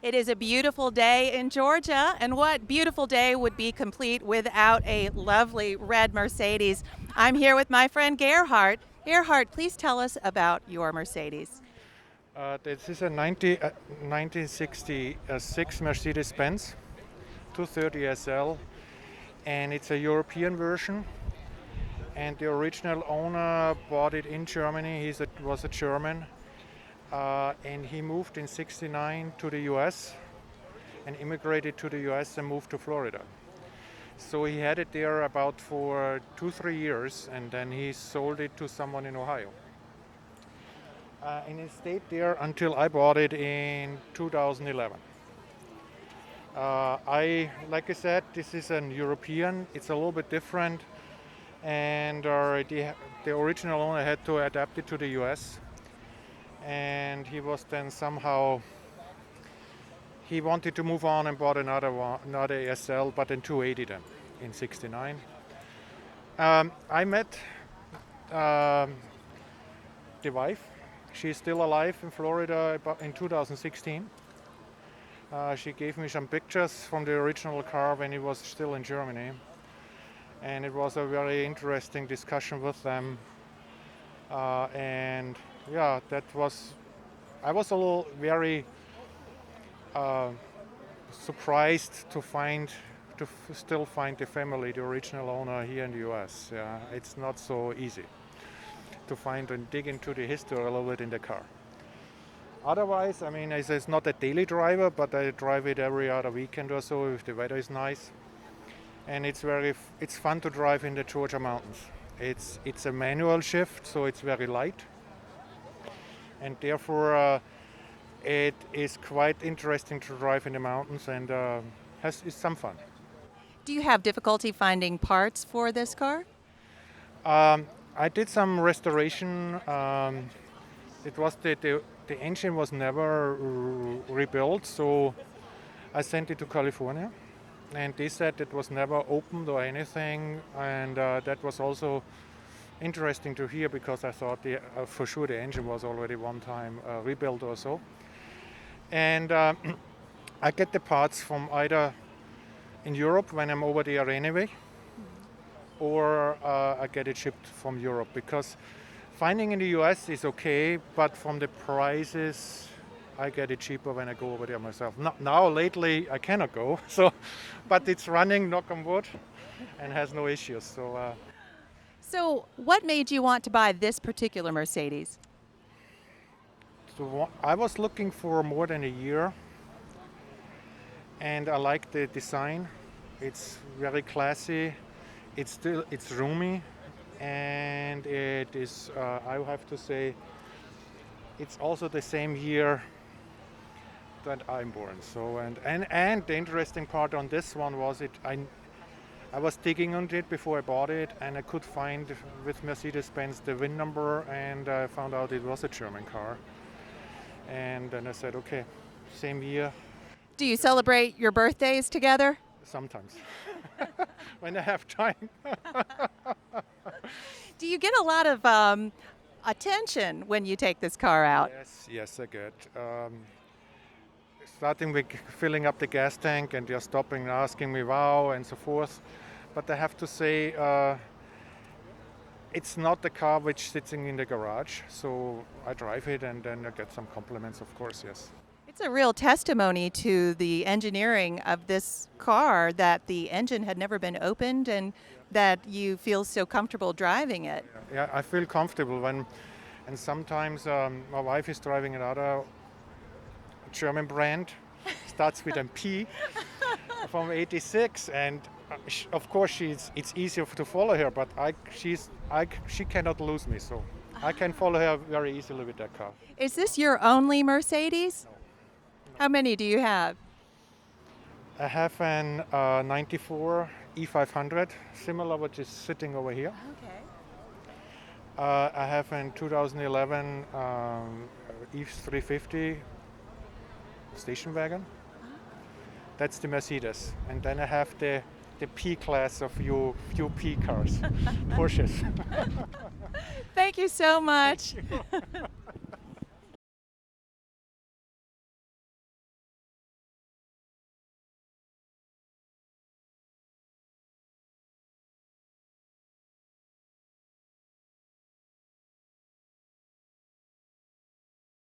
It is a beautiful day in Georgia, and what beautiful day would be complete without a lovely red Mercedes? I'm here with my friend Gerhard. Gerhard, please tell us about your Mercedes. This is a 1966 Mercedes-Benz 230 SL, and it's a European version. And the original owner bought it in Germany. Was a German, and he moved in '69 to the U.S. and immigrated to the U.S. and moved to Florida. So he had it there about for 2-3 years, and then he sold it to someone in Ohio. And it stayed there until I bought it in 2011. Like I said, this is an European. It's a little bit different, and the original owner had to adapt it to the U.S. And he was then somehow he wanted to move on and bought another one, another SL, but in 280 then in '69. I met the wife. She's still alive in Florida in 2016. She gave me some pictures from the original car when he was still in Germany. And it was a very interesting discussion with them. And yeah, I was a little very surprised to still find the family, the original owner here in the US. Yeah, it's not so easy to find and dig into the history a little bit in the car. Otherwise, I mean, it's not a daily driver, but I drive it every other weekend or so if the weather is nice. And it's fun to drive in the Georgia mountains. It's a manual shift, so it's very light, and therefore it is quite interesting to drive in the mountains and is some fun. Do you have difficulty finding parts for this car? I did some restoration. It was the engine was never rebuilt, so I sent it to California, and they said it was never opened or anything, and that was also interesting to hear because I thought for sure the engine was already one time rebuilt or so. And I get the parts from either in Europe when I'm over there anyway, or I get it shipped from Europe because finding in the US is okay, but from the prices, I get it cheaper when I go over there myself. Now, lately, I cannot go, but it's running, knock on wood, and has no issues. So, what made you want to buy this particular Mercedes? I was looking for more than a year, and I like the design. It's very classy. It's roomy, and it is. I have to say, it's also the same year that I'm born. So and the interesting part on this one was I was digging on it before I bought it, and I could find with Mercedes-Benz the VIN number, and I found out it was a German car. And then I said, okay, same year. Do you celebrate your birthdays together? Sometimes, when I have time. Do you get a lot of attention when you take this car out? Yes, I get. Starting with filling up the gas tank, and they're stopping and asking me, wow, and so forth. But I have to say, it's not the car which sitting in the garage, so I drive it and then I get some compliments, of course, yes. It's a real testimony to the engineering of this car that the engine had never been opened and that you feel so comfortable driving it. Yeah, I feel comfortable and sometimes my wife is driving another German brand, starts with a P, from '86, and of course it's easier to follow her, but she cannot lose me, so I can follow her very easily with that car. Is this your only Mercedes? No. How many do you have? I have an '94 E500, similar which is sitting over here. Okay. I have an 2011 E350 station wagon. That's the Mercedes. And then I have the P class of few P cars, Porsches. Thank you so much.